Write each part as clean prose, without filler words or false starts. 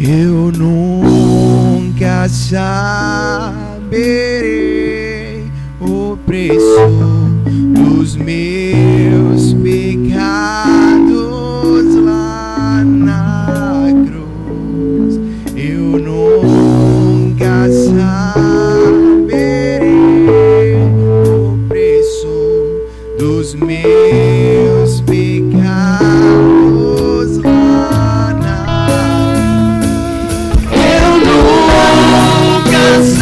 Eu nunca saberei o preço dos meus pecados lá na cruz. Eu nunca saberei o preço dos meus pecados lá na cruz. Eu nunca saberei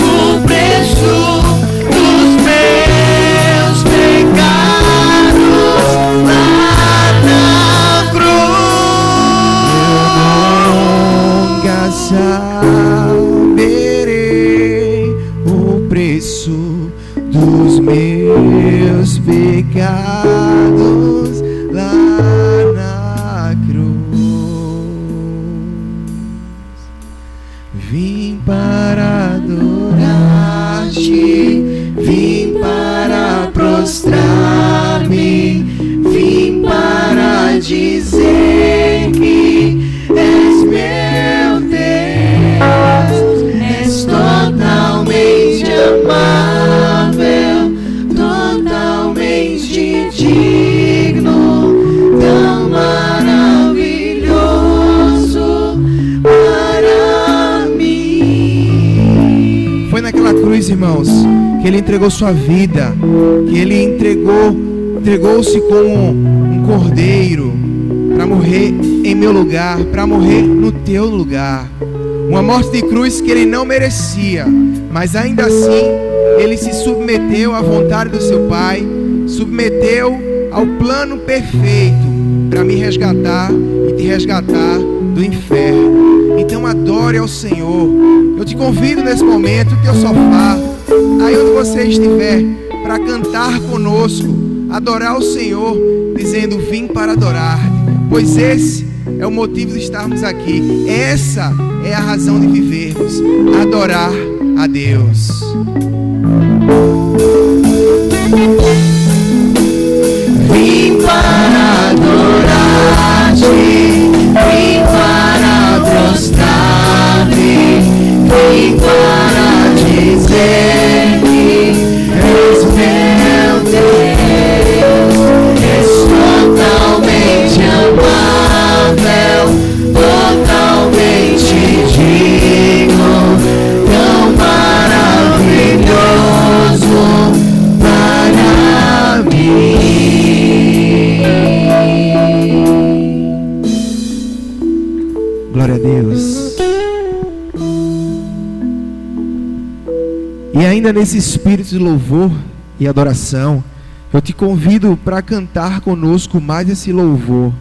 o preço dos meus pecados lá na cruz. Eu nunca saberei o preço dos meus pecados lá na cruz. Vim para adorar-te, vim para prostrar-me, vim para dizer que és meu Deus, és totalmente amável, totalmente digno, tão maravilhoso para mim. Foi naquela cruz, irmãos, que ele entregou sua vida, que ele entregou-se como um cordeiro para morrer em meu lugar, para morrer no teu lugar. Uma morte de cruz que ele não merecia, mas ainda assim ele se submeteu à vontade do seu Pai, submeteu ao plano perfeito para me resgatar e te resgatar do inferno. Então adore ao Senhor. Eu te convido nesse momento, teu sofá, aí onde você estiver, para cantar conosco, adorar o Senhor, dizendo: vim para adorar, pois esse é o motivo de estarmos aqui. Essa é a razão de vivermos, adorar a Deus. Vim para adorar-te, vim para prostrar-me, vim para dizer que és meu Deus, és totalmente amável, totalmente digno, tão maravilhoso para mim. Glória a Deus. E ainda nesse espírito de louvor e adoração, eu te convido para cantar conosco mais esse louvor.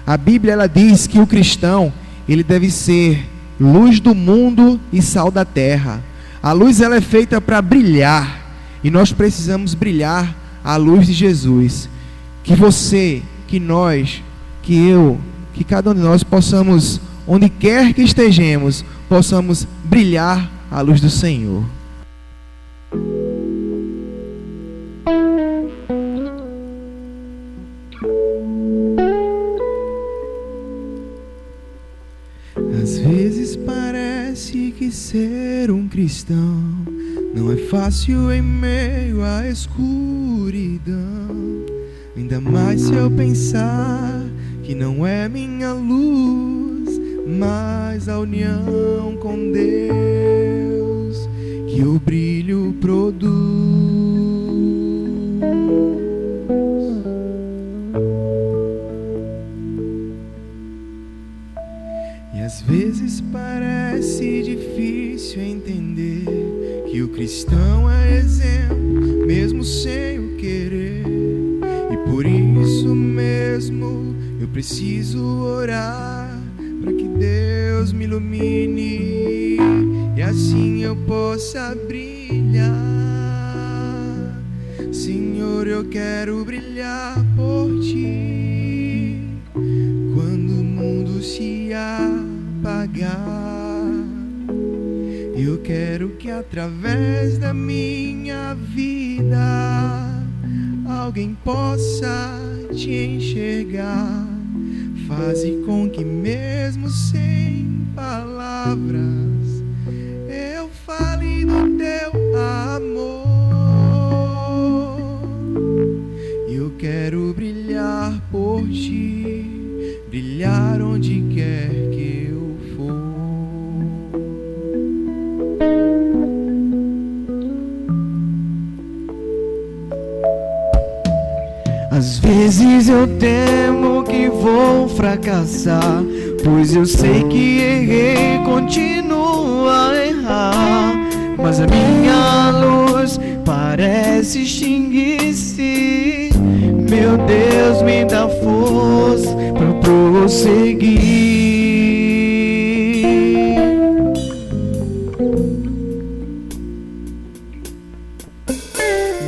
A Bíblia, ela diz que o cristão, ele deve ser luz do mundo e sal da terra. A luz, ela é feita para brilhar, e nós precisamos brilhar a luz de Jesus. Que você, que nós, que eu, que cada um de nós possamos, onde quer que estejamos, possamos brilhar a luz do Senhor. Às vezes parece que ser um cristão não é fácil em meio à escuridão. Ainda mais se eu pensar que não é minha luz, mas a união com Deus que o brilho produz. E às vezes parece difícil entender que o cristão é exemplo, mesmo sem o querer. E por isso mesmo eu preciso orar para que Deus me ilumine e assim eu possa brilhar. Senhor, eu quero brilhar por Ti quando o mundo se apagar. Eu quero que através da minha vida alguém possa Te enxergar, Faze com que mesmo sem palavras eu fale do teu amor. Eu quero brilhar por ti, brilhar onde quer que eu for. Às vezes eu temo que vou fracassar, pois eu sei que errei, continuo a errar. Mas a minha luz parece extinguir-se. Meu Deus, me dá força pra prosseguir.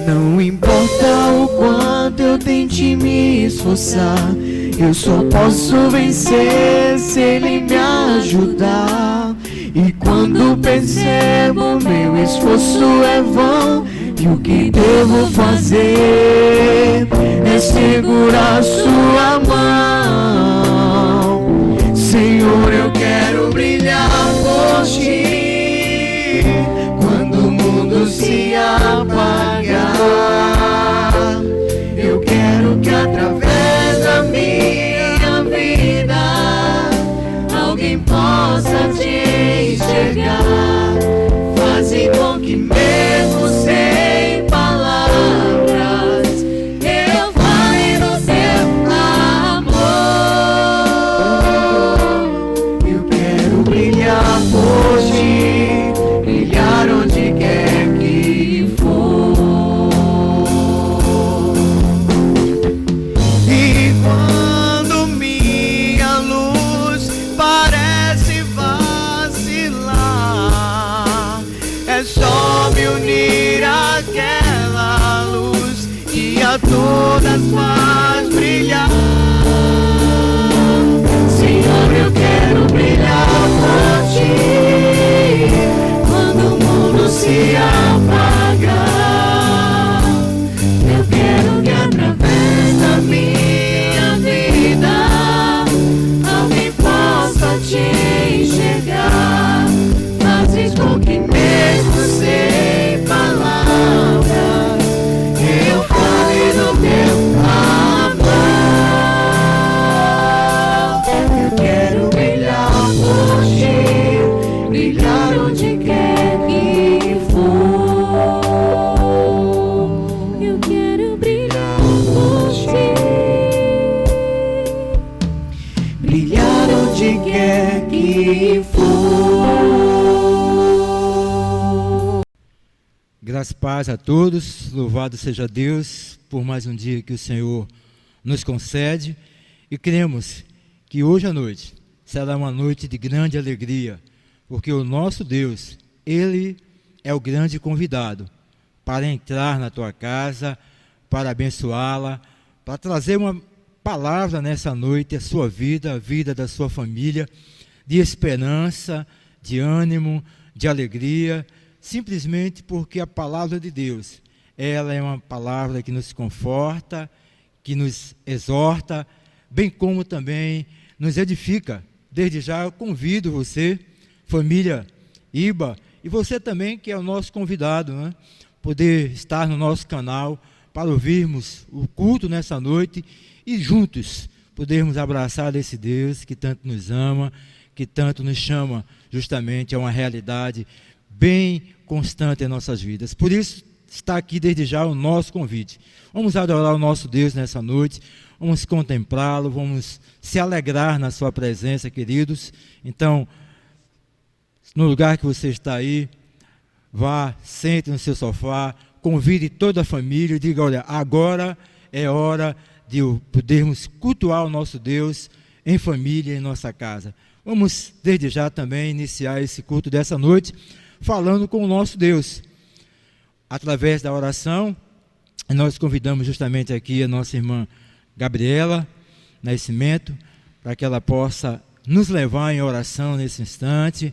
Não importa o quanto eu tente me esforçar, eu só posso vencer se Ele me ajudar. E quando percebo meu esforço é vão, e o que devo fazer é segurar sua mão. Senhor, eu quero brilhar por ti quando o mundo se apagar. Eu quero que através da minha vida alguém possa te enxergar. Faze com que mesmo sem palavras eu fale do seu amor. Eu quero brilhar por ti, brilhar onde quer que for. E quando minha luz parece vacilar, é só me unir àquela luz que a todas faz brilhar. Senhor, eu quero brilhar por ti quando o mundo se apagar. Eu quero que através da minha vida alguém possa te enxergar. Fazes com que mesmo sem palavras eu fale do teu amor. Eu quero brilhar por ti, brilhar onde quer que for. Eu quero brilhar por ti, brilhar onde quer que for. Graças e paz a todos, louvado seja Deus por mais um dia que o Senhor nos concede, e cremos que hoje à noite será uma noite de grande alegria, porque o nosso Deus, Ele é o grande convidado para entrar na tua casa, para abençoá-la, para trazer uma palavra nessa noite à sua vida, à vida da sua família, de esperança, de ânimo, de alegria, simplesmente porque a palavra de Deus, ela é uma palavra que nos conforta, que nos exorta, bem como também nos edifica. Desde já eu convido você, família IBA, e você também que é o nosso convidado, né, poder estar no nosso canal para ouvirmos o culto nessa noite e juntos podermos abraçar esse Deus que tanto nos ama, que tanto nos chama justamente a uma realidade bem constante em nossas vidas. Por isso está aqui desde já o nosso convite. Vamos adorar o nosso Deus nessa noite, vamos contemplá-lo, vamos se alegrar na sua presença, queridos. Então, no lugar que você está aí, vá, sente no seu sofá, convide toda a família e diga: olha, agora é hora de podermos cultuar o nosso Deus em família, em nossa casa. Vamos desde já também iniciar esse culto dessa noite falando com o nosso Deus através da oração. Nós convidamos justamente aqui a nossa irmã Gabriela Nascimento para que ela possa nos levar em oração nesse instante,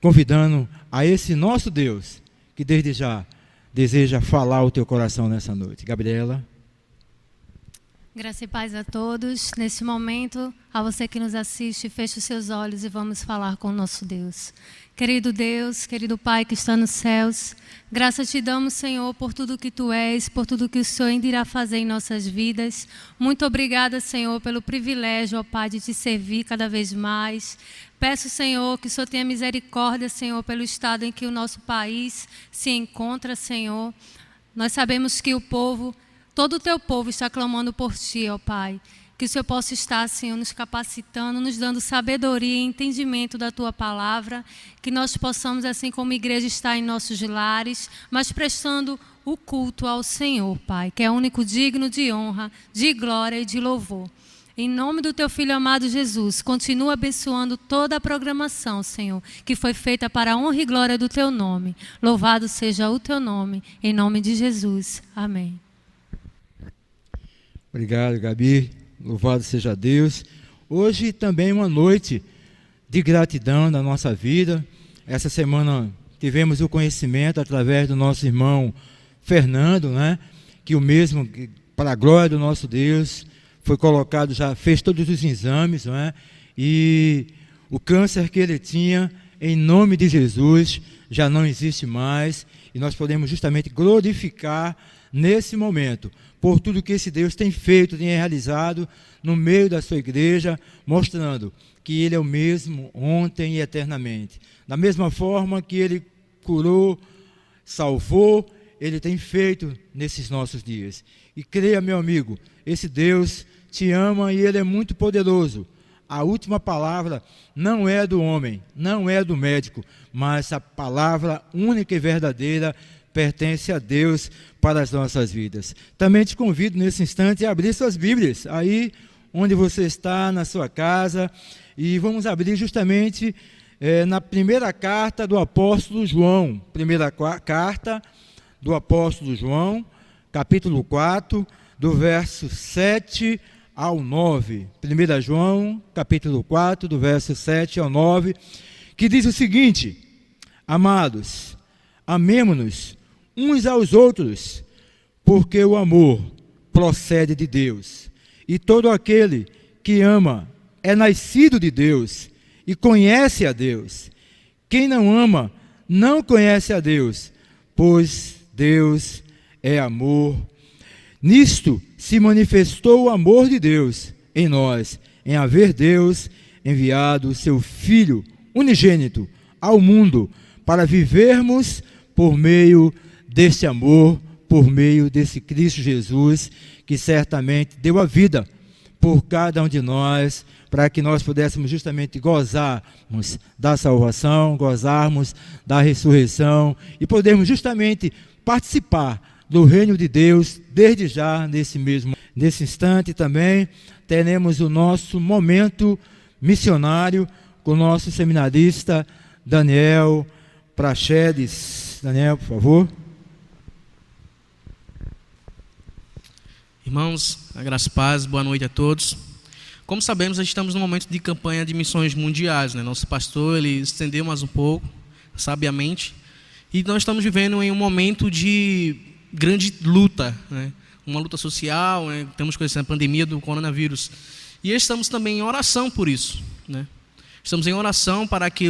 convidando a esse nosso Deus que desde já deseja falar ao teu coração nessa noite. Gabriela. Graça e paz a todos. Neste momento, a você que nos assiste, feche os seus olhos e vamos falar com o nosso Deus. Querido Deus, querido Pai que está nos céus, graça te damos, Senhor, por tudo que Tu és, por tudo que o Senhor ainda irá fazer em nossas vidas. Muito obrigada, Senhor, pelo privilégio, ó Pai, de Te servir cada vez mais. Peço, Senhor, que o Senhor tenha misericórdia, Senhor, pelo estado em que o nosso país se encontra, Senhor. Nós sabemos que todo o Teu povo está clamando por Ti, ó Pai. Que o Senhor possa estar, Senhor, nos capacitando, nos dando sabedoria e entendimento da Tua palavra. Que nós possamos, assim como igreja, estar em nossos lares, mas prestando o culto ao Senhor, Pai, que é o único digno de honra, de glória e de louvor. Em nome do Teu Filho amado Jesus, continua abençoando toda a programação, Senhor, que foi feita para a honra e glória do Teu nome. Louvado seja o Teu nome, em nome de Jesus. Amém. Obrigado, Gabi. Louvado seja Deus. Hoje também uma noite de gratidão na nossa vida. Essa semana tivemos o conhecimento através do nosso irmão Fernando, né? Que o mesmo, para a glória do nosso Deus, foi colocado, já fez todos os exames, não é? E o câncer que ele tinha, em nome de Jesus, já não existe mais. E nós podemos justamente glorificar nesse momento por tudo que esse Deus tem feito, tem realizado no meio da sua igreja, mostrando que Ele é o mesmo ontem e eternamente. Da mesma forma que Ele curou, salvou, Ele tem feito nesses nossos dias. E creia, meu amigo, esse Deus te ama e Ele é muito poderoso. A última palavra não é do homem, não é do médico, mas a palavra única e verdadeira pertence a Deus para as nossas vidas. Também te convido nesse instante a abrir suas Bíblias, aí onde você está, na sua casa, e vamos abrir justamente na primeira carta do apóstolo João, primeira carta do apóstolo João, capítulo 4, do verso 7 ao 9. 1 João, capítulo 4, do verso 7 ao 9, que diz o seguinte: Amados, amemo-nos uns aos outros, porque o amor procede de Deus, e todo aquele que ama é nascido de Deus e conhece a Deus. Quem não ama não conhece a Deus, pois Deus é amor. Nisto se manifestou o amor de Deus em nós, em haver Deus enviado o seu Filho unigênito ao mundo, para vivermos por meio desse amor, por meio desse Cristo Jesus, que certamente deu a vida por cada um de nós, para que nós pudéssemos justamente gozarmos da salvação, gozarmos da ressurreição e podermos justamente participar do reino de Deus desde já, nesse instante também. Teremos o nosso momento missionário com o nosso seminarista Daniel Prachedes. Daniel, por favor. Irmãos, a graça e paz, boa noite a todos. Como sabemos, estamos num momento de campanha de missões mundiais, né? Nosso pastor, ele estendeu mais um pouco, sabiamente, e nós estamos vivendo em um momento de grande luta, né? Uma luta social, né? Estamos conhecendo a pandemia do coronavírus, e estamos também em oração por isso, né? Estamos em oração para que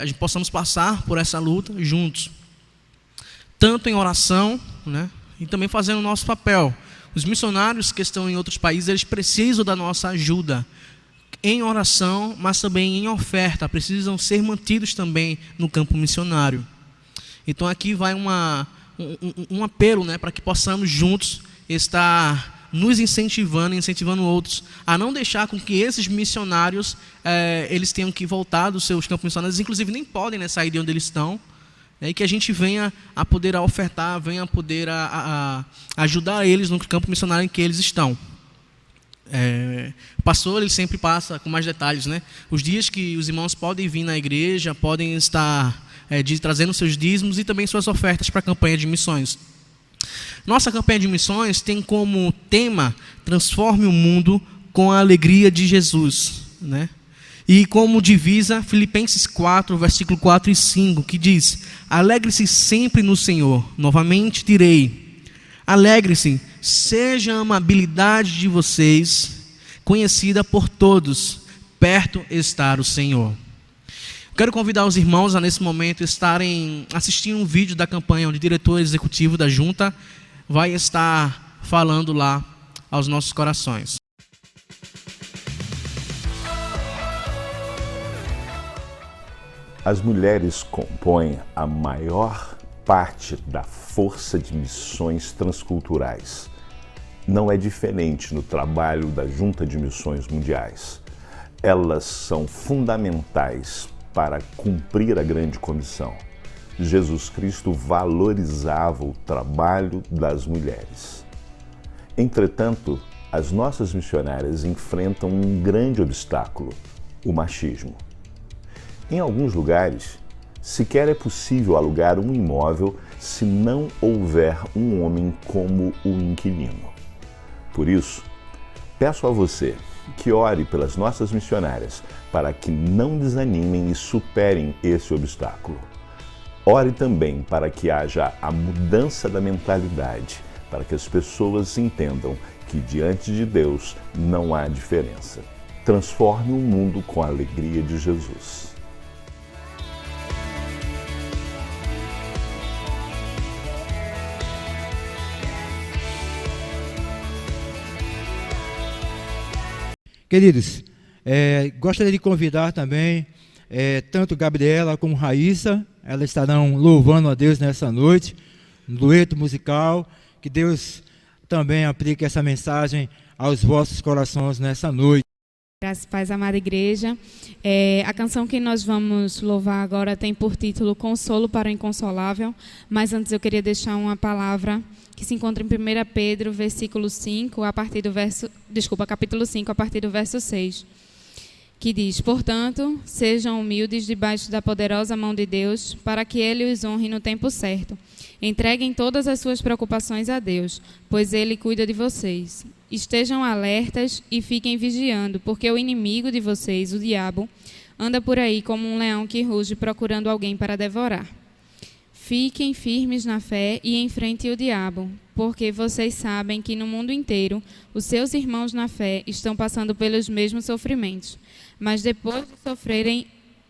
a gente possamos passar por essa luta juntos, tanto em oração, né? E também fazendo o nosso papel. Os missionários que estão em outros países, eles precisam da nossa ajuda em oração, mas também em oferta. Precisam ser mantidos também no campo missionário. Então aqui vai um apelo, né, para que possamos juntos estar nos incentivando outros a não deixar com que esses missionários eles tenham que voltar dos seus campos missionários, inclusive nem podem, né, sair de onde eles estão. E que a gente venha a poder ofertar, venha a poder ajudar eles no campo missionário em que eles estão. O pastor, ele sempre passa com mais detalhes, né? Os dias que os irmãos podem vir na igreja, podem estar trazendo seus dízimos e também suas ofertas para a campanha de missões. Nossa campanha de missões tem como tema: transforme o mundo com a alegria de Jesus, né? E como divisa, Filipenses 4, versículo 4 e 5, que diz: alegre-se sempre no Senhor. Novamente direi, Alegre-se, seja a amabilidade de vocês conhecida por todos, perto está o Senhor. Quero convidar os irmãos a, nesse momento, estarem assistindo um vídeo da campanha onde o diretor executivo da junta vai estar falando lá aos nossos corações. As mulheres compõem a maior parte da força de missões transculturais. Não é diferente no trabalho da Junta de Missões Mundiais. Elas são fundamentais para cumprir a grande comissão. Jesus Cristo valorizava o trabalho das mulheres. Entretanto, as nossas missionárias enfrentam um grande obstáculo: o machismo. Em alguns lugares, sequer é possível alugar um imóvel se não houver um homem como o inquilino. Por isso, peço a você que ore pelas nossas missionárias para que não desanimem e superem esse obstáculo. Ore também para que haja a mudança da mentalidade, para que as pessoas entendam que diante de Deus não há diferença. Transforme o mundo com a alegria de Jesus. Queridos, gostaria de convidar também tanto Gabriela como Raíssa. Elas estarão louvando a Deus nessa noite, um dueto musical. Que Deus também aplique essa mensagem aos vossos corações nessa noite. Graças e paz, amada igreja. A canção que nós vamos louvar agora tem por título Consolo para o Inconsolável, mas antes eu queria deixar uma palavra que se encontra em 1 Pedro, capítulo 5, a partir do verso 6, que diz: Portanto, sejam humildes debaixo da poderosa mão de Deus, para que Ele os honre no tempo certo. Entreguem todas as suas preocupações a Deus, pois Ele cuida de vocês. Estejam alertas e fiquem vigiando, porque o inimigo de vocês, o diabo, anda por aí como um leão que ruge procurando alguém para devorar. Fiquem firmes na fé e enfrentem o diabo, porque vocês sabem que no mundo inteiro os seus irmãos na fé estão passando pelos mesmos sofrimentos. Mas depois de sofrerem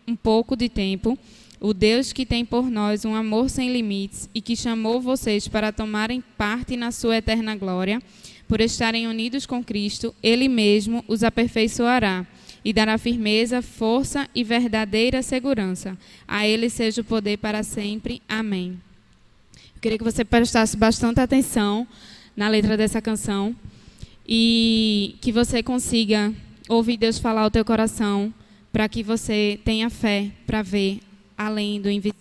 um pouco de tempo, o Deus que tem por nós um amor sem limites e que chamou vocês para tomarem parte na sua eterna glória, por estarem unidos com Cristo, Ele mesmo os aperfeiçoará e dará firmeza, força e verdadeira segurança. A Ele seja o poder para sempre. Amém. Eu queria que você prestasse bastante atenção na letra dessa canção e que você consiga ouvir Deus falar ao teu coração, para que você tenha fé para ver além do invisível.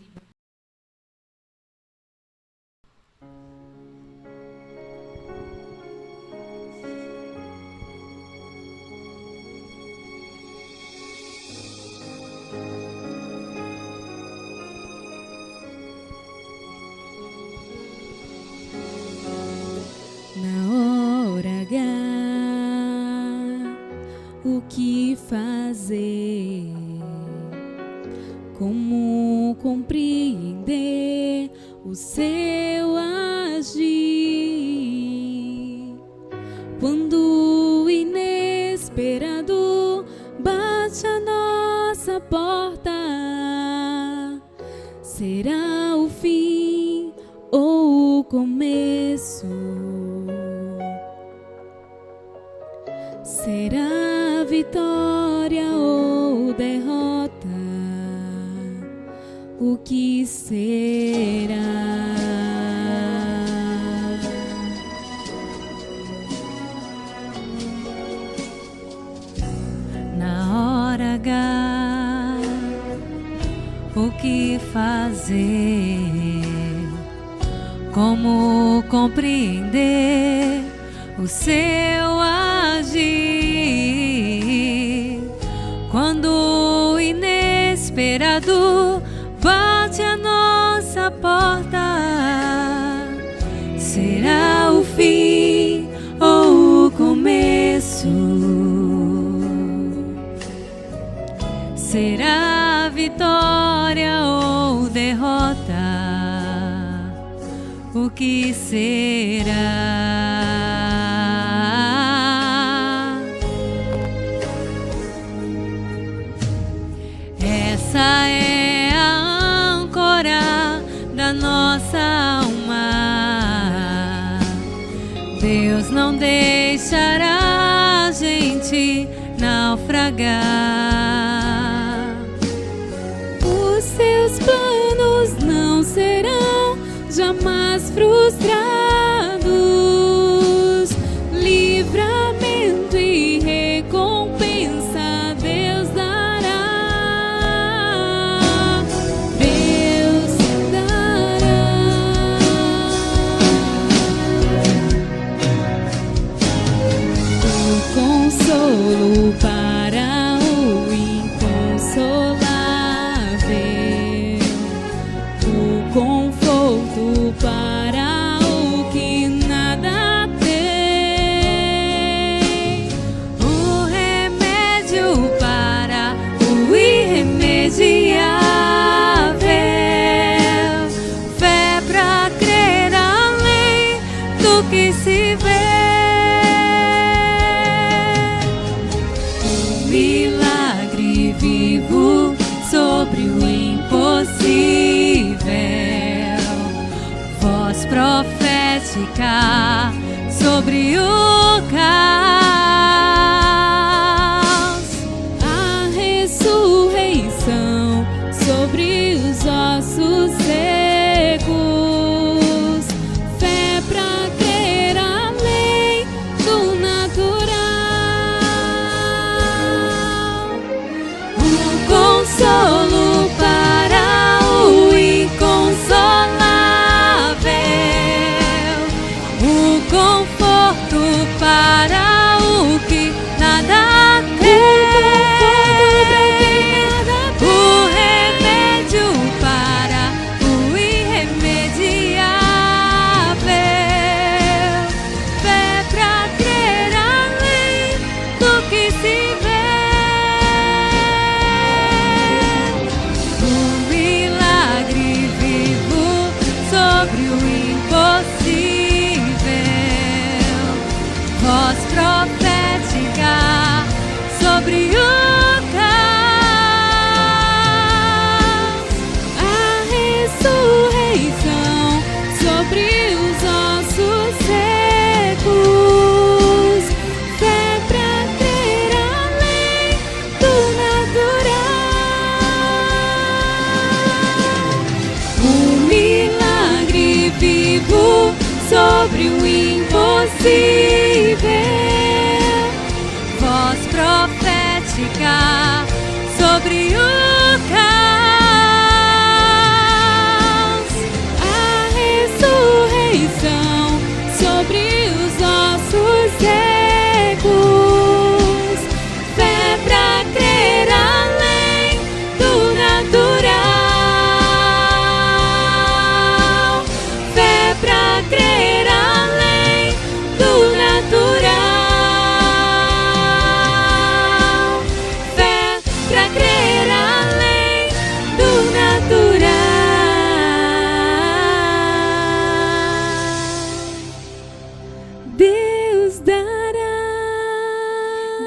Na hora H, o que fazer? Como compreender o seu agir? Quando o inesperado bate a nossa porta, será o fim ou o começo? Será vitória ou derrota? O que será? Na hora H, o que fazer? Como compreender o seu agir? Quando o inesperado bate a nossa porta, será o fim ou o começo? Será vitória ou derrota? O que será. Essa é a âncora da nossa alma. Deus não deixará a gente naufragar. Os seus planos não serão jamais frustrados. Livramento e recompensa Deus dará. Deus dará. O consolo para o inconsolável, o conforto para o que nada tem, o remédio para o irremediável, fé pra crer além do que se vê. Milagre vivo sobre o impossível, voz profética sobre o caos, a ressurreição sobre os ossos secos, fé pra crer além do natural. Consolo para o inconsolável, o conforto para o que nada tem, o remédio para o irremediável, fé pra crer além do que se vê. Voz profética sobre o caos, a ressurreição sobre os ossos secos, fé pra crer além do natural, o milagre vivo sobre o impossível, voz profética sobre o caos, a ressurreição sobre os ossos secos, fé pra crer além do natural, fé pra crer além do natural, fé pra crer além do natural. Deus dará,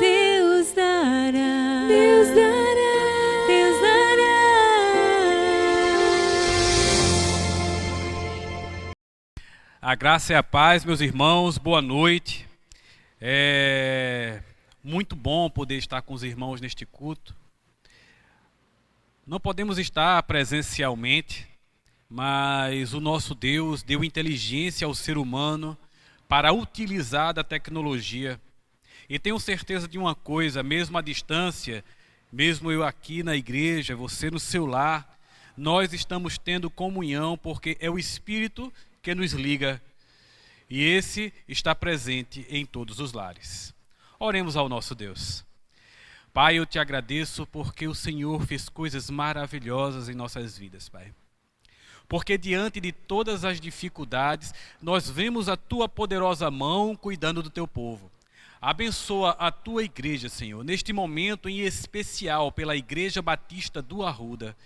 Deus dará, Deus dará, Deus dará. A graça e a paz, meus irmãos, boa noite. É muito bom poder estar com os irmãos neste culto. Não podemos estar presencialmente, mas o nosso Deus deu inteligência ao ser humano para utilizar da tecnologia. E tenho certeza de uma coisa, mesmo à distância, mesmo eu aqui na igreja, você no seu lar, nós estamos tendo comunhão porque é o Espírito que nos liga. E esse está presente em todos os lares. Oremos ao nosso Deus. Pai, eu te agradeço porque o Senhor fez coisas maravilhosas em nossas vidas, Pai. Porque diante de todas as dificuldades, nós vemos a tua poderosa mão cuidando do teu povo. Abençoa a tua igreja, Senhor, neste momento em especial pela Igreja Batista do Arruda.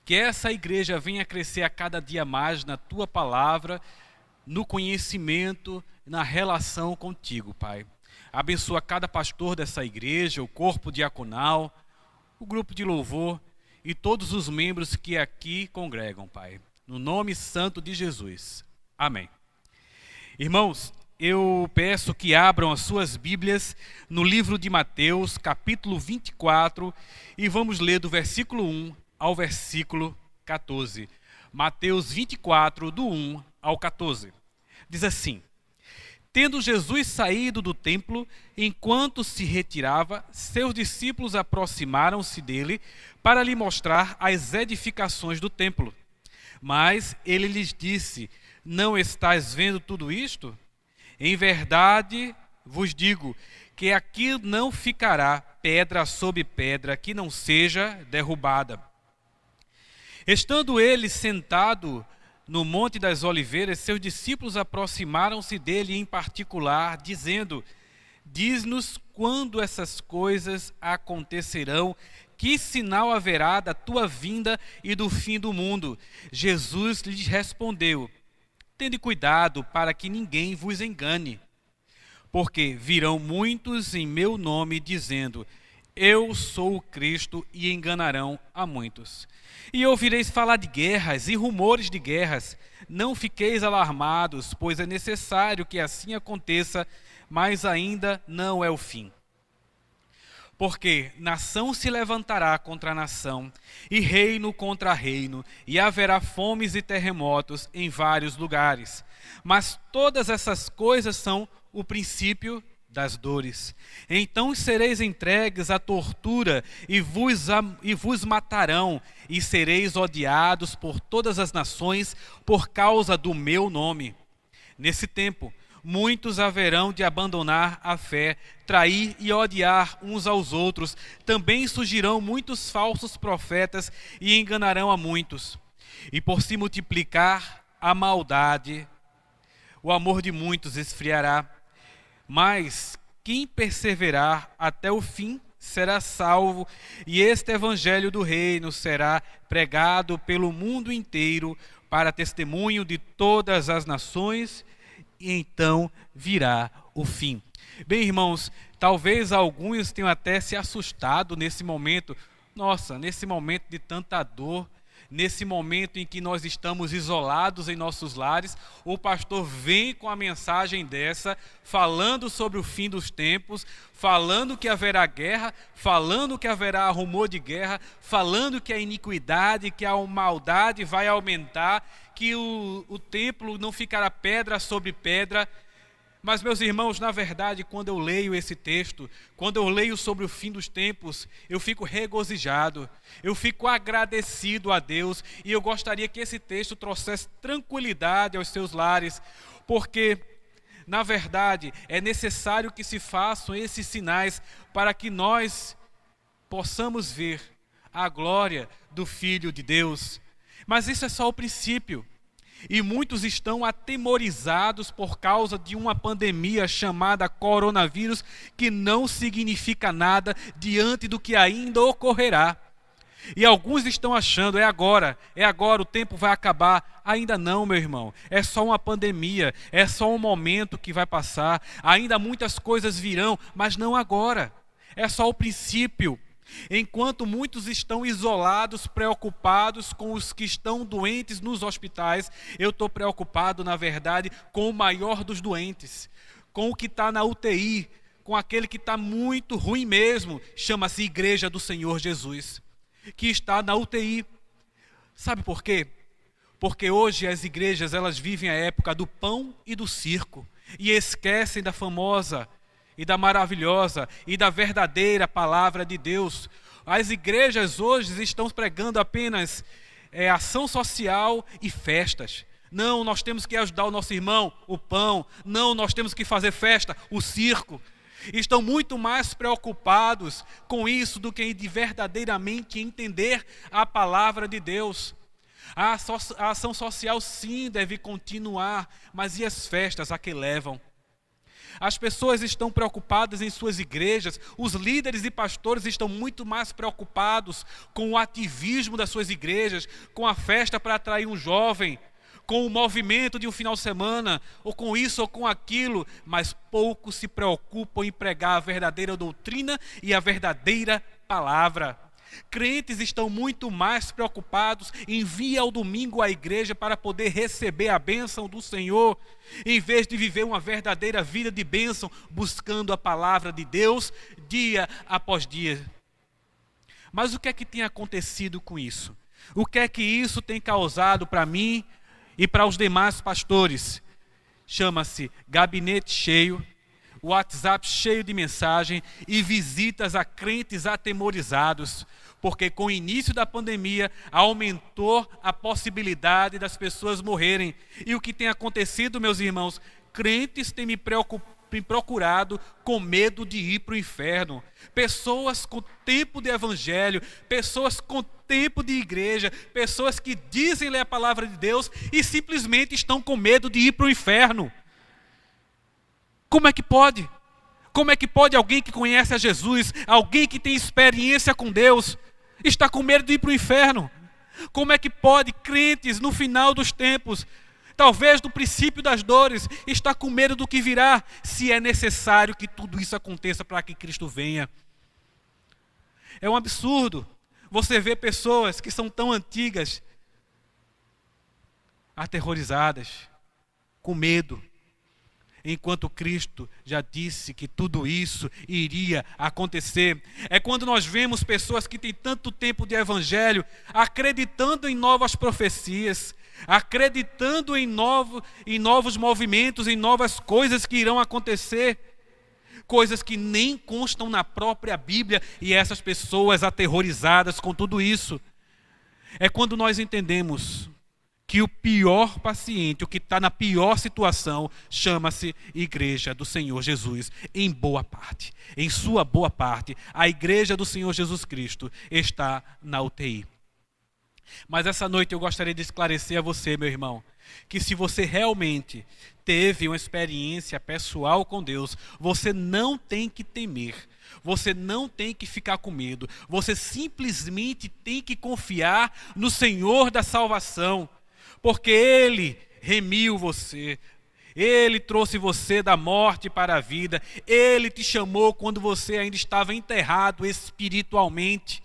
Que essa igreja venha crescer a cada dia mais na tua palavra, no conhecimento, na relação contigo, Pai. Abençoa cada pastor dessa igreja, o corpo diaconal, o grupo de louvor e todos os membros que aqui congregam, Pai. No nome santo de Jesus. Amém. Irmãos, eu peço que abram as suas Bíblias no livro de Mateus, capítulo 24, e vamos ler do versículo 1 ao versículo 14. Mateus 24, do 1 ao 14. Diz assim: Tendo Jesus saído do templo, enquanto se retirava, seus discípulos aproximaram-se dele para lhe mostrar as edificações do templo. Mas ele lhes disse: Não estais vendo tudo isto? Em verdade vos digo que aqui não ficará pedra sobre pedra que não seja derrubada. Estando ele sentado no Monte das Oliveiras, seus discípulos aproximaram-se dele em particular, dizendo: Diz-nos quando essas coisas acontecerão, que sinal haverá da tua vinda e do fim do mundo? Jesus lhes respondeu: Tende cuidado para que ninguém vos engane, porque virão muitos em meu nome dizendo: Eu sou o Cristo, e enganarão a muitos. E ouvireis falar de guerras e rumores de guerras. Não fiqueis alarmados, pois é necessário que assim aconteça, mas ainda não é o fim. Porque nação se levantará contra nação, e reino contra reino, e haverá fomes e terremotos em vários lugares. Mas todas essas coisas são o princípio das dores. Então sereis entregues à tortura e vos matarão, e sereis odiados por todas as nações por causa do meu nome. Nesse tempo, muitos haverão de abandonar a fé, trair e odiar uns aos outros. Também surgirão muitos falsos profetas e enganarão a muitos. E por se multiplicar a maldade, o amor de muitos esfriará. Mas quem perseverar até o fim será salvo, e este evangelho do reino será pregado pelo mundo inteiro para testemunho de todas as nações, e então virá o fim. Bem, irmãos, talvez alguns tenham até se assustado nesse momento. Nossa, nesse momento de tanta dor, nesse momento em que nós estamos isolados em nossos lares, o pastor vem com a mensagem dessa, falando sobre o fim dos tempos, falando que haverá guerra, falando que haverá rumor de guerra, falando que a iniquidade, que a maldade vai aumentar, que o templo não ficará pedra sobre pedra. Mas, meus irmãos, na verdade, quando eu leio esse texto, quando eu leio sobre o fim dos tempos, eu fico regozijado, eu fico agradecido a Deus, e eu gostaria que esse texto trouxesse tranquilidade aos seus lares, porque, na verdade, é necessário que se façam esses sinais para que nós possamos ver a glória do Filho de Deus. Mas isso é só o princípio. E muitos estão atemorizados por causa de uma pandemia chamada coronavírus, que não significa nada diante do que ainda ocorrerá. E alguns estão achando: é agora, o tempo vai acabar. Ainda não, meu irmão, é só uma pandemia, é só um momento que vai passar. Ainda muitas coisas virão, mas não agora. É só o princípio. Enquanto muitos estão isolados, preocupados com os que estão doentes nos hospitais, eu estou preocupado, na verdade, com o maior dos doentes, com o que está na UTI, com aquele que está muito ruim mesmo, chama-se Igreja do Senhor Jesus, que está na UTI. Sabe por quê? Porque hoje as igrejas, elas vivem a época do pão e do circo, e esquecem da famosa e da maravilhosa e da verdadeira palavra de Deus. As igrejas hoje estão pregando apenas ação social e festas. Não, nós temos que ajudar o nosso irmão, o pão. Não, nós temos que fazer festa, o circo. Estão muito mais preocupados com isso do que de verdadeiramente entender a palavra de Deus. A ação social sim deve continuar, mas e as festas a que levam? As pessoas estão preocupadas em suas igrejas, os líderes e pastores estão muito mais preocupados com o ativismo das suas igrejas, com a festa para atrair um jovem, com o movimento de um final de semana, ou com isso ou com aquilo, mas poucos se preocupam em pregar a verdadeira doutrina e a verdadeira palavra. Crentes estão muito mais preocupados em vir ao domingo à igreja para poder receber a bênção do Senhor, em vez de viver uma verdadeira vida de bênção, buscando a palavra de Deus dia após dia. Mas o que é que tem acontecido com isso? O que é que isso tem causado para mim e para os demais pastores? Chama-se gabinete cheio, WhatsApp cheio de mensagem e visitas a crentes atemorizados, porque com o início da pandemia aumentou a possibilidade das pessoas morrerem. E o que tem acontecido, meus irmãos? Crentes têm me procurado com medo de ir para o inferno. Pessoas com tempo de evangelho, pessoas com tempo de igreja, pessoas que dizem ler a palavra de Deus e simplesmente estão com medo de ir para o inferno. Como é que pode? Como é que pode alguém que conhece a Jesus, alguém que tem experiência com Deus, estar com medo de ir para o inferno? Como é que pode crentes no final dos tempos, talvez no princípio das dores, estar com medo do que virá, se é necessário que tudo isso aconteça para que Cristo venha? É um absurdo você ver pessoas que são tão antigas, aterrorizadas, com medo, enquanto Cristo já disse que tudo isso iria acontecer. É quando nós vemos pessoas que têm tanto tempo de evangelho, acreditando em novas profecias, acreditando em novos movimentos, em novas coisas que irão acontecer, coisas que nem constam na própria Bíblia, e essas pessoas aterrorizadas com tudo isso. É quando nós entendemos que o pior paciente, o que está na pior situação, chama-se Igreja do Senhor Jesus, em boa parte. Em sua boa parte, a Igreja do Senhor Jesus Cristo está na UTI. Mas essa noite eu gostaria de esclarecer a você, meu irmão, que se você realmente teve uma experiência pessoal com Deus, você não tem que temer, você não tem que ficar com medo, você simplesmente tem que confiar no Senhor da salvação, porque Ele remiu você, Ele trouxe você da morte para a vida, Ele te chamou quando você ainda estava enterrado espiritualmente.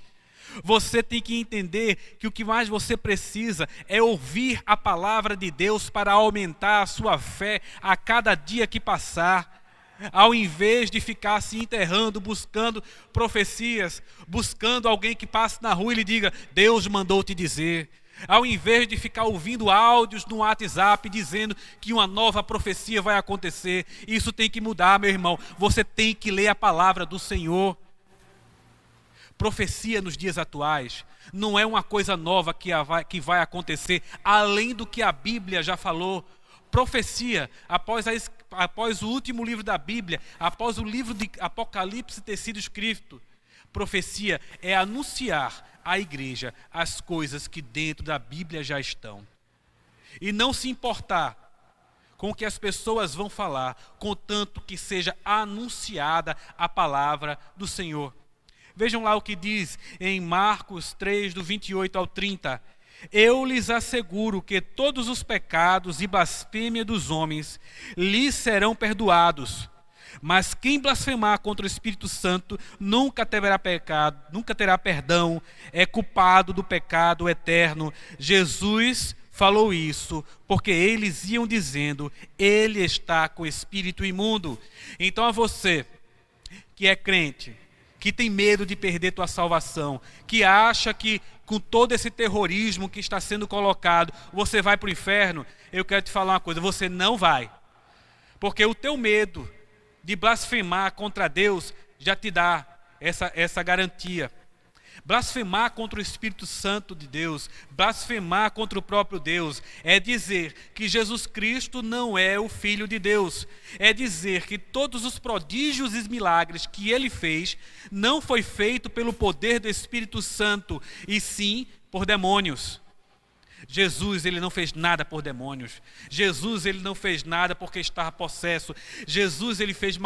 Você tem que entender que o que mais você precisa é ouvir a palavra de Deus para aumentar a sua fé a cada dia que passar, ao invés de ficar se enterrando, buscando profecias, buscando alguém que passe na rua e lhe diga: Deus mandou te dizer. Ao invés de ficar ouvindo áudios no WhatsApp dizendo que uma nova profecia vai acontecer. Isso tem que mudar, meu irmão. Você tem que ler a palavra do Senhor. Profecia nos dias atuais não é uma coisa nova que vai acontecer, além do que a Bíblia já falou. Profecia, após o último livro da Bíblia, após o livro de Apocalipse ter sido escrito, profecia é anunciar à igreja as coisas que dentro da Bíblia já estão. E não se importar com o que as pessoas vão falar, contanto que seja anunciada a palavra do Senhor. Vejam lá o que diz em Marcos 3, do 28 ao 30. Eu lhes asseguro que todos os pecados e blasfêmia dos homens lhes serão perdoados. Mas quem blasfemar contra o Espírito Santo nunca terá perdão, é culpado do pecado eterno. Jesus falou isso porque eles iam dizendo: ele está com o espírito imundo. Então a você que é crente, que tem medo de perder tua salvação, que acha que com todo esse terrorismo que está sendo colocado, você vai para o inferno, eu quero te falar uma coisa: você não vai. Porque o teu medo de blasfemar contra Deus já te dá essa garantia. Blasfemar contra o Espírito Santo de Deus, blasfemar contra o próprio Deus, é dizer que Jesus Cristo não é o Filho de Deus. É dizer que todos os prodígios e milagres que Ele fez não foi feito pelo poder do Espírito Santo, e sim por demônios. Jesus, ele não fez nada por demônios. Jesus, ele não fez nada porque estava possesso. Jesus, ele fez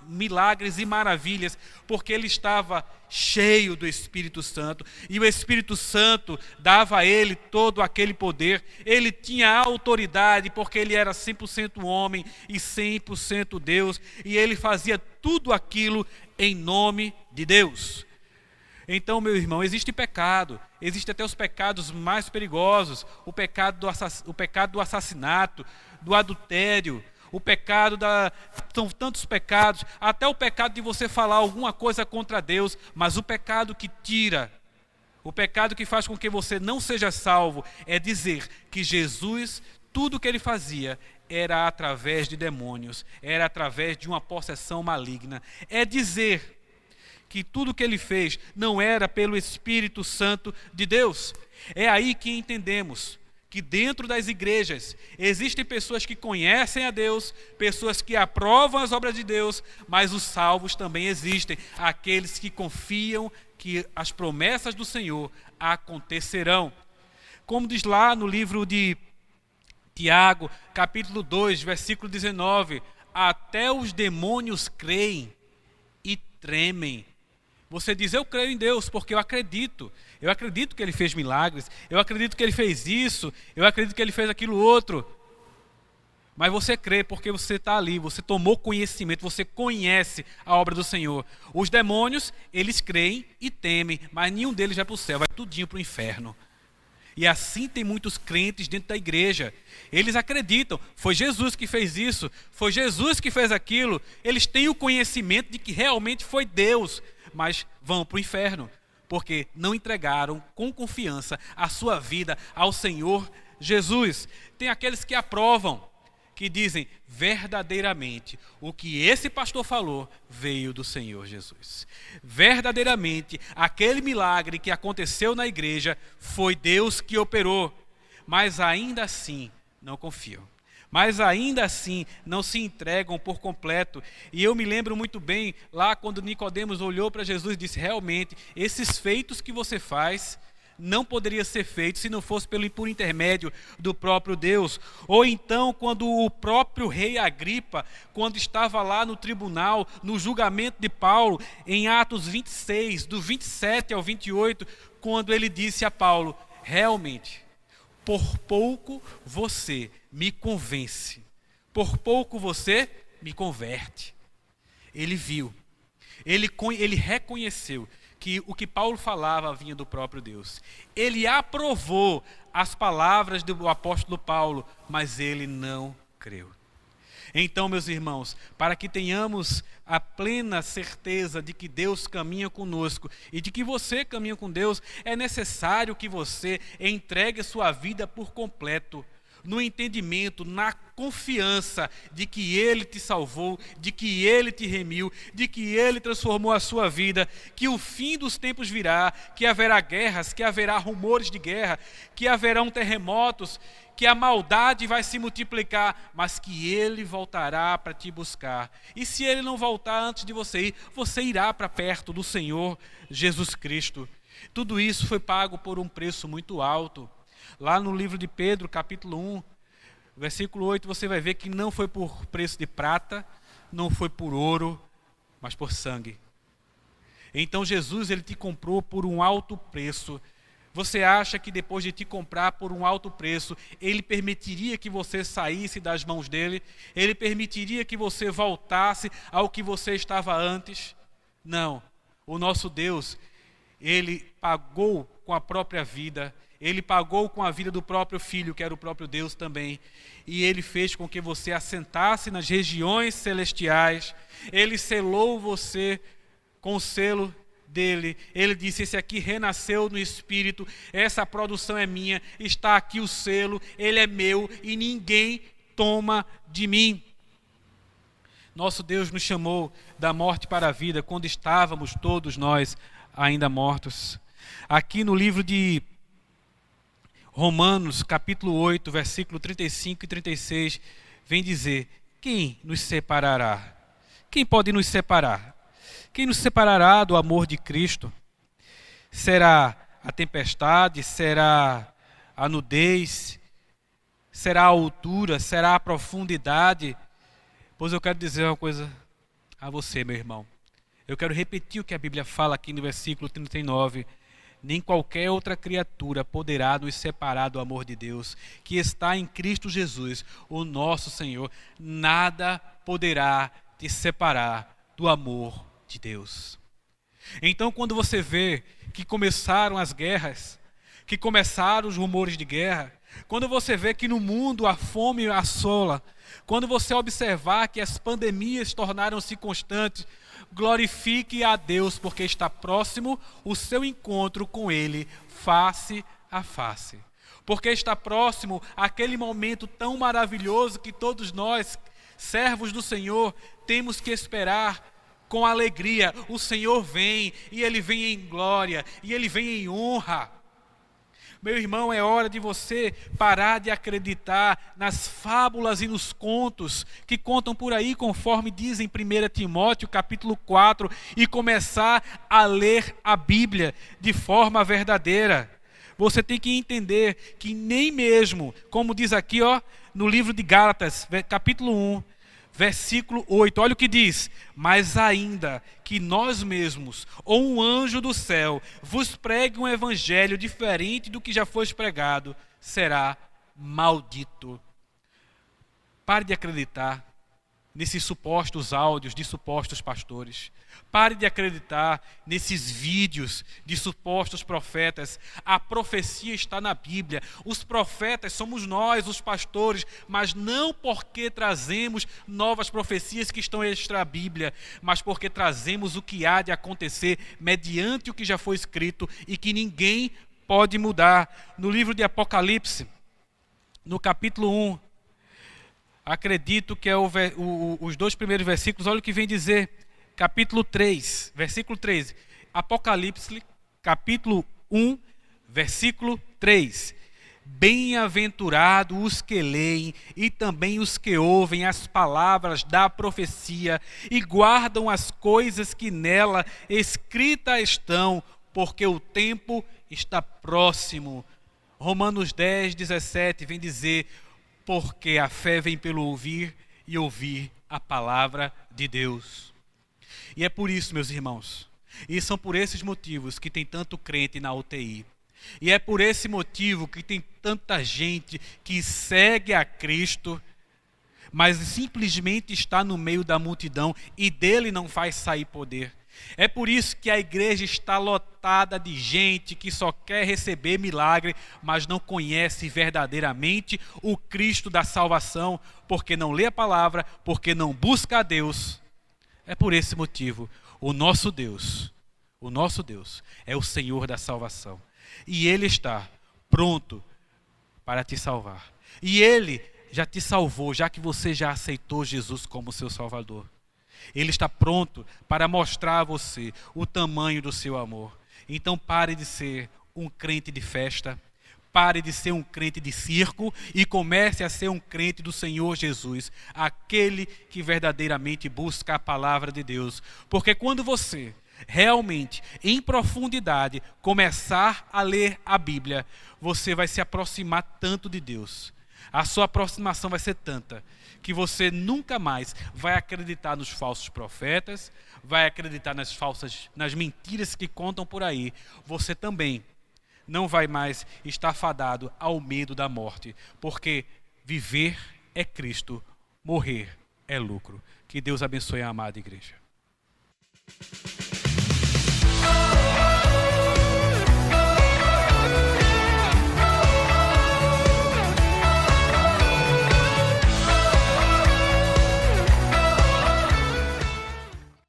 milagres e maravilhas porque ele estava cheio do Espírito Santo. E o Espírito Santo dava a ele todo aquele poder. Ele tinha autoridade porque ele era 100% homem e 100% Deus. E ele fazia tudo aquilo em nome de Deus. Então, meu irmão, existe pecado, existem até os pecados mais perigosos, o pecado do assassinato, do adultério, são tantos pecados, até o pecado de você falar alguma coisa contra Deus, mas o pecado que tira, o pecado que faz com que você não seja salvo, é dizer que Jesus, tudo o que ele fazia, era através de demônios, era através de uma possessão maligna, é dizer que tudo que ele fez não era pelo Espírito Santo de Deus. É aí que entendemos que dentro das igrejas existem pessoas que conhecem a Deus, pessoas que aprovam as obras de Deus, mas os salvos também existem, aqueles que confiam que as promessas do Senhor acontecerão. Como diz lá no livro de Tiago, capítulo 2, versículo 19, até os demônios creem e tremem. Você diz, eu creio em Deus porque eu acredito que ele fez milagres, eu acredito que ele fez isso, eu acredito que ele fez aquilo outro. Mas você crê porque você está ali, você tomou conhecimento, você conhece a obra do Senhor. Os demônios, eles creem e temem, mas nenhum deles vai para o céu, vai tudinho para o inferno. E assim tem muitos crentes dentro da igreja. Eles acreditam, foi Jesus que fez isso, foi Jesus que fez aquilo. Eles têm o conhecimento de que realmente foi Deus, mas vão para o inferno, porque não entregaram com confiança a sua vida ao Senhor Jesus. Tem aqueles que aprovam, que dizem, verdadeiramente, o que esse pastor falou veio do Senhor Jesus. Verdadeiramente, aquele milagre que aconteceu na igreja foi Deus que operou, mas ainda assim não confiam. Mas ainda assim não se entregam por completo. E eu me lembro muito bem, lá quando Nicodemos olhou para Jesus e disse, realmente, esses feitos que você faz não poderia ser feito se não fosse por intermédio do próprio Deus. Ou então, quando o próprio rei Agripa, quando estava lá no tribunal, no julgamento de Paulo, em Atos 26, do 27 ao 28, quando ele disse a Paulo, realmente, por pouco você me convence, por pouco você me converte. Ele viu, ele reconheceu que o que Paulo falava vinha do próprio Deus. Ele aprovou as palavras do apóstolo Paulo, mas ele não creu. Então, meus irmãos, para que tenhamos a plena certeza de que Deus caminha conosco e de que você caminha com Deus, é necessário que você entregue a sua vida por completo, no entendimento, na confiança de que Ele te salvou, de que Ele te remiu, de que Ele transformou a sua vida, que o fim dos tempos virá, que haverá guerras, que haverá rumores de guerra, que haverão terremotos, que a maldade vai se multiplicar, mas que Ele voltará para te buscar. E se Ele não voltar antes de você ir, você irá para perto do Senhor Jesus Cristo. Tudo isso foi pago por um preço muito alto. Lá no livro de Pedro, capítulo 1, versículo 8, você vai ver que não foi por preço de prata, não foi por ouro, mas por sangue. Então Jesus, ele te comprou por um alto preço. Você acha que depois de te comprar por um alto preço, ele permitiria que você saísse das mãos dele? Ele permitiria que você voltasse ao que você estava antes? Não. O nosso Deus, ele pagou com a própria vida. Ele pagou com a vida do próprio Filho, que era o próprio Deus também. E Ele fez com que você assentasse nas regiões celestiais. Ele selou você com o selo dele. Ele disse, esse aqui renasceu no Espírito, essa produção é minha, está aqui o selo, ele é meu e ninguém toma de mim. Nosso Deus nos chamou da morte para a vida, quando estávamos todos nós ainda mortos. Aqui no livro de Romanos, capítulo 8, versículo 35 e 36, vem dizer, quem nos separará? Quem pode nos separar? Quem nos separará do amor de Cristo? Será a tempestade? Será a nudez? Será a altura? Será a profundidade? Pois eu quero dizer uma coisa a você, meu irmão. Eu quero repetir o que a Bíblia fala aqui no versículo 39. Nem qualquer outra criatura poderá nos separar do amor de Deus, que está em Cristo Jesus, o nosso Senhor. Nada poderá te separar do amor de Deus. Então, quando você vê que começaram as guerras, que começaram os rumores de guerra, quando você vê que no mundo a fome assola, quando você observar que as pandemias tornaram-se constantes, glorifique a Deus, porque está próximo o seu encontro com Ele, face a face. Porque está próximo aquele momento tão maravilhoso que todos nós, servos do Senhor, temos que esperar com alegria. O Senhor vem, e Ele vem em glória, e Ele vem em honra. Meu irmão, é hora de você parar de acreditar nas fábulas e nos contos que contam por aí, conforme diz em 1 Timóteo capítulo 4, e começar a ler a Bíblia de forma verdadeira. Você tem que entender que nem mesmo, como diz aqui no livro de Gálatas, capítulo 1, versículo 8, olha o que diz: mas ainda que nós mesmos, ou um anjo do céu, vos pregue um evangelho diferente do que já foi pregado, será maldito. Pare de acreditar nesses supostos áudios de supostos pastores. Pare de acreditar nesses vídeos de supostos profetas. A profecia está na Bíblia. Os profetas somos nós, os pastores, mas não porque trazemos novas profecias que estão extra a Bíblia, mas porque trazemos o que há de acontecer mediante o que já foi escrito e que ninguém pode mudar. No livro de Apocalipse, no capítulo 1, acredito que é os 2 primeiros versículos, olha o que vem dizer, capítulo 3, versículo 13. Apocalipse, capítulo 1, versículo 3. Bem-aventurados os que leem e também os que ouvem as palavras da profecia e guardam as coisas que nela escritas estão, porque o tempo está próximo. Romanos 10, 17 vem dizer: porque a fé vem pelo ouvir e ouvir a palavra de Deus. E é por isso, meus irmãos, e são por esses motivos que tem tanto crente na UTI. E é por esse motivo que tem tanta gente que segue a Cristo, mas simplesmente está no meio da multidão e dele não faz sair poder. É por isso que a igreja está lotada de gente que só quer receber milagre, mas não conhece verdadeiramente o Cristo da salvação, porque não lê a palavra, porque não busca a Deus. É por esse motivo, o nosso Deus é o Senhor da salvação. E Ele está pronto para te salvar. E Ele já te salvou, já que você já aceitou Jesus como seu Salvador. Ele está pronto para mostrar a você o tamanho do seu amor. Então pare de ser um crente de festa, pare de ser um crente de circo e comece a ser um crente do Senhor Jesus, aquele que verdadeiramente busca a palavra de Deus. Porque quando você realmente, em profundidade, começar a ler a Bíblia, você vai se aproximar tanto de Deus. A sua aproximação vai ser tanta que você nunca mais vai acreditar nos falsos profetas, vai acreditar nas mentiras que contam por aí. Você também não vai mais estar fadado ao medo da morte, porque viver é Cristo, morrer é lucro. Que Deus abençoe a amada igreja.